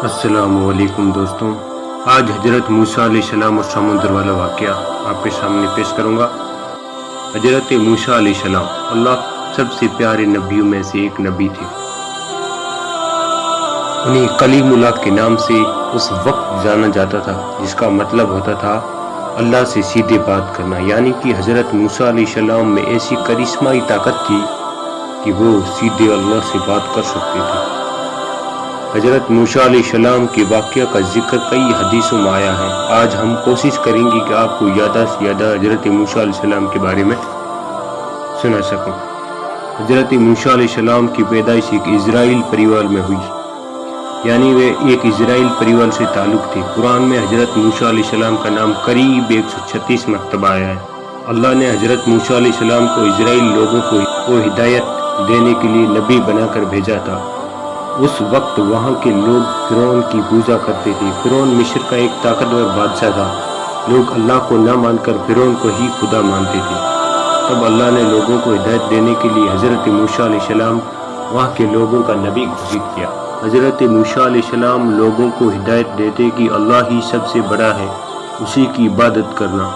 السلام علیکم دوستوں، آج حضرت موسیٰ علیہ السلام اور سمندر والا واقعہ آپ کے سامنے پیش کروں گا۔ حضرت موسیٰ علیہ السلام اللہ سب سے پیارے نبیوں میں سے ایک نبی تھے۔ انہیں کلیم اللہ کے نام سے اس وقت جانا جاتا تھا جس کا مطلب ہوتا تھا اللہ سے سیدھے بات کرنا، یعنی کہ حضرت موسیٰ علیہ السلام میں ایسی کرشمائی طاقت تھی کہ وہ سیدھے اللہ سے بات کر سکتے تھے۔ حضرت موسیٰ علیہ السلام کے واقعہ کا ذکر کئی حدیثوں میں آیا ہے۔ آج ہم کوشش کریں گے کہ آپ کو زیادہ سے زیادہ حضرت موسیٰ علیہ السلام کے بارے میں سنا سکوں۔ حضرت موسیٰ علیہ السلام کی پیدائش ایک اسرائیل پریوار میں ہوئی، یعنی وہ ایک اسرائیل پریوار سے تعلق تھے۔ قرآن میں حضرت موسیٰ علیہ السلام کا نام قریب 136 مرتبہ آیا ہے۔ اللہ نے حضرت موسیٰ علیہ السلام کو اسرائیل لوگوں کو ہدایت دینے کے لیے نبی بنا کر بھیجا تھا۔ اس وقت وہاں کے لوگ فرعون کی پوجا کرتے تھے۔ فرعون مصر کا ایک طاقتور بادشاہ تھا۔ لوگ اللہ کو نہ مان کر فرعون کو ہی خدا مانتے تھے۔ تب اللہ نے لوگوں کو ہدایت دینے کے لیے حضرت موسیٰ علیہ السلام وہاں کے لوگوں کا نبی گھوشت کیا۔ حضرت موسیٰ علیہ السلام لوگوں کو ہدایت دیتے کہ اللہ ہی سب سے بڑا ہے، اسی کی عبادت کرنا،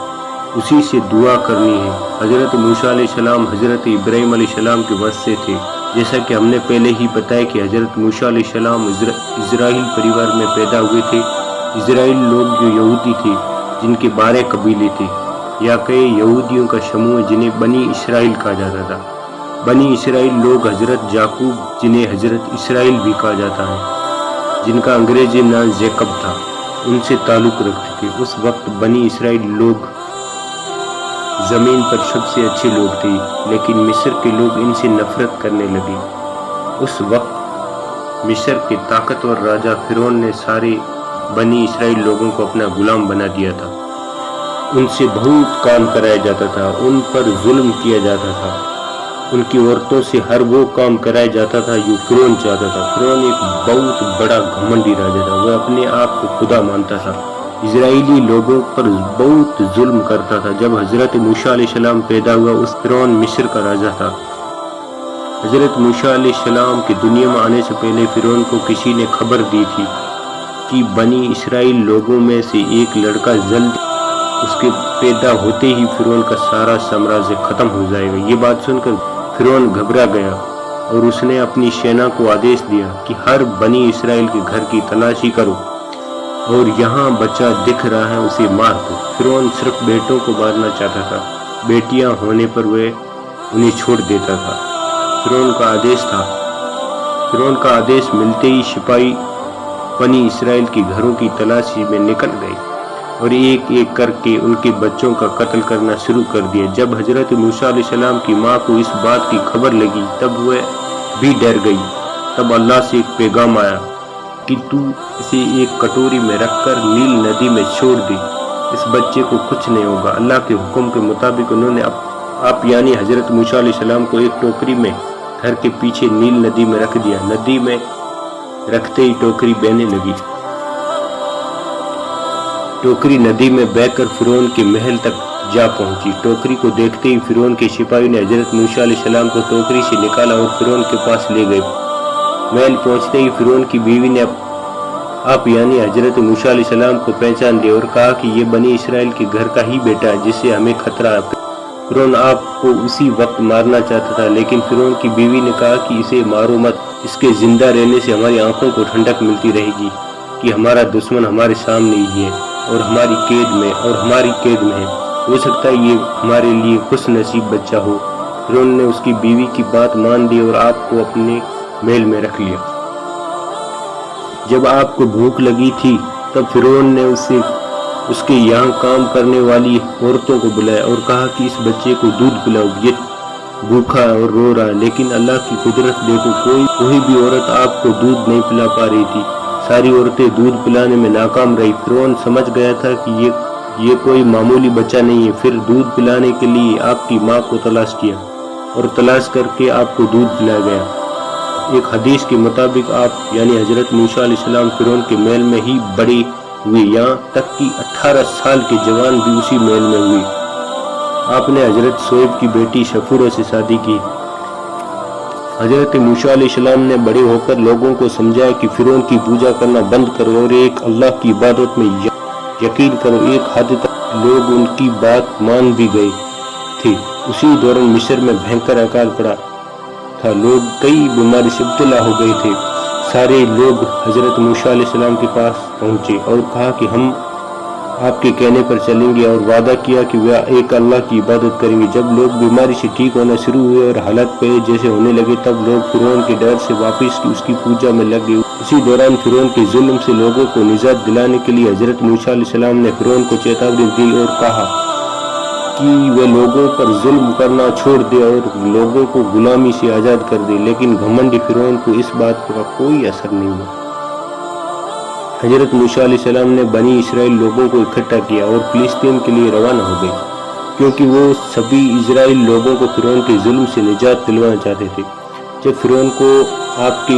اسی سے دعا کرنی ہے۔ حضرت موسیٰ علیہ السلام حضرت ابراہیم علیہ السلام کے وارث تھے۔ جیسا کہ ہم نے پہلے ہی بتایا کہ حضرت موسیٰ علیہ السلام اسرائیل پریوار میں پیدا ہوئے تھے۔ اسرائیل لوگ جو یہودی تھے، جن کے 12 قبیلے تھے، یا کئی یہودیوں کا شموع جنہیں بنی اسرائیل کہا جاتا تھا۔ بنی اسرائیل لوگ حضرت یعقوب جنہیں حضرت اسرائیل بھی کہا جاتا ہے، جن کا انگریزی نام جیکب تھا، ان سے تعلق رکھتے تھے۔ اس وقت بنی اسرائیل لوگ زمین پر سب سے اچھے لوگ تھے، لیکن مصر کے لوگ ان سے نفرت کرنے لگے۔ اس وقت مصر کے طاقتور راجہ فرعون نے سارے بنی اسرائیل لوگوں کو اپنا غلام بنا دیا تھا۔ ان سے بہت کام کرایا جاتا تھا، ان پر ظلم کیا جاتا تھا، ان کی عورتوں سے ہر وہ کام کرایا جاتا تھا جو فرعون چاہتا تھا۔ فرعون ایک بہت بڑا گھمنڈی راجہ تھا، وہ اپنے آپ کو خدا مانتا تھا، اسرائیلی لوگوں پر بہت ظلم کرتا تھا۔ جب حضرت موسیٰ علیہ السلام پیدا ہوا، اس فرعون مصر کا راجہ تھا۔ حضرت موسیٰ علیہ السلام کے دنیا میں آنے سے پہلے فرعون کو کسی نے خبر دی تھی کہ بنی اسرائیل لوگوں میں سے ایک لڑکا جلد اس کے پیدا ہوتے ہی فرعون کا سارا سامراجیہ ختم ہو جائے گا۔ یہ بات سن کر فرعون گھبرا گیا اور اس نے اپنی سینا کو آدیش دیا کہ ہر بنی اسرائیل کے گھر کی تلاشی کرو، اور یہاں بچہ دکھ رہا ہے اسے مار دو۔ فرعون صرف بیٹوں کو مارنا چاہتا تھا، بیٹیاں ہونے پر وہ انہیں چھوڑ دیتا تھا۔ فرعون کا آدیش ملتے ہی سپاہی بنی اسرائیل کے گھروں کی تلاشی میں نکل گئے اور ایک ایک کر کے ان کے بچوں کا قتل کرنا شروع کر دیا۔ جب حضرت موسیٰ علیہ السلام کی ماں کو اس بات کی خبر لگی تب وہ بھی ڈر گئی۔ تب اللہ سے ایک پیغام آیا کہ تو اسے ایک کٹوری میں رکھ کر نیل ندی میں چھوڑ دے، اس بچے کو کچھ نہیں ہوگا۔ اللہ کے حکم کے مطابق انہوں نے آپ یعنی حضرت موسیٰ علیہ السلام کو ایک ٹوکری میں گھر کے پیچھے نیل ندی میں رکھ دیا۔ ندی میں رکھتے ہی ٹوکری بہنے لگی۔ ٹوکری ندی میں بہہ کر فرعون کے محل تک جا پہنچی۔ ٹوکری کو دیکھتے ہی فرعون کے سپاہیوں نے حضرت موسیٰ علیہ السلام کو ٹوکری سے نکالا اور فرعون کے پاس لے گئے۔ محل پہنچتے ہی فرعون کی بیوی نے آپ یعنی حضرت موسیٰ علیہ السلام کو پہچان دیا اور کہا کہ یہ بنی اسرائیل کے گھر کا ہی بیٹا ہے جس سے ہمیں خطرہ ہے۔ فرعون آپ کو اسی وقت مارنا چاہتا تھا، لیکن فرعون کی بیوی نے کہا کہ اسے مارو مت، اس کے زندہ رہنے سے ہماری آنکھوں کو ٹھنڈک ملتی رہے گی کہ ہمارا دشمن ہمارے سامنے ہی ہے اور ہماری قید میں ہے، ہو سکتا ہے یہ ہمارے لیے خوش نصیب بچہ ہو۔ فرعون نے اس کی بیوی کی بات مان لی اور آپ کو اپنے محل میں رکھ لیا۔ جب آپ کو بھوک لگی تھی تب فرعون نے اس کے یہاں کام کرنے والی عورتوں کو بلایا اور کہا کہ اس بچے کو دودھ پلاؤ، یہ بھوکا ہے اور رو رہا ہے۔ لیکن اللہ کی قدرت دیکھو، کوئی بھی عورت آپ کو دودھ نہیں پلا پا رہی تھی، ساری عورتیں دودھ پلانے میں ناکام رہی۔ فرعون سمجھ گیا تھا کہ یہ کوئی معمولی بچہ نہیں ہے۔ پھر دودھ پلانے کے لیے آپ کی ماں کو تلاش کیا اور تلاش کر کے آپ کو دودھ پلایا گیا۔ ایک حدیث کے مطابق آپ یعنی حضرت موسیٰ علیہ السلام فرعون کے محل میں ہی بڑے ہوئے، یہاں تک کہ 18 سال کے جوان بھی اسی محل میں ہوئے۔ آپ نے حضرت شعیب کی بیٹی شفورہ سے شادی کی۔ حضرت موسیٰ علیہ السلام نے بڑے ہو کر لوگوں کو سمجھایا کہ فرعون کی پوجا کرنا بند کرو اور ایک اللہ کی عبادت میں یقین کرو۔ ایک حد تک لوگ ان کی بات مان بھی گئے تھے۔ اسی دوران مصر میں بھینکر اکال پڑا تھا، لوگ کئی بیماری سے مبتلا ہو گئے تھے۔ سارے لوگ حضرت موسیٰ علیہ السلام کے پاس پہنچے اور کہا کہ ہم آپ کے کہنے پر چلیں گے، اور وعدہ کیا کہ وہ ایک اللہ کی عبادت کریں گے۔ جب لوگ بیماری سے ٹھیک ہونا شروع ہوئے اور حالات پہلے جیسے ہونے لگے، تب لوگ فرعون کے ڈر سے واپس اس کی پوجا میں لگ گئے۔ اسی دوران فرعون کے ظلم سے لوگوں کو نجات دلانے کے لیے حضرت موسیٰ علیہ السلام نے فرعون کو چیتاونی دی اور کہا کہ وہ لوگوں پر ظلم کرنا چھوڑ دے اور لوگوں کو غلامی سے آزاد کر دے، لیکن گھمنڈی فرعون کو اس بات کا کوئی اثر نہیں ہوا۔ حضرت موسیٰ علیہ السلام نے بنی اسرائیل لوگوں کو اکٹھا کیا اور فلسطین کے لیے روانہ ہو گئے، کیونکہ وہ سبھی اسرائیل لوگوں کو فرعون کے ظلم سے نجات دلوانا چاہتے تھے۔ جب فرعون کو آپ کے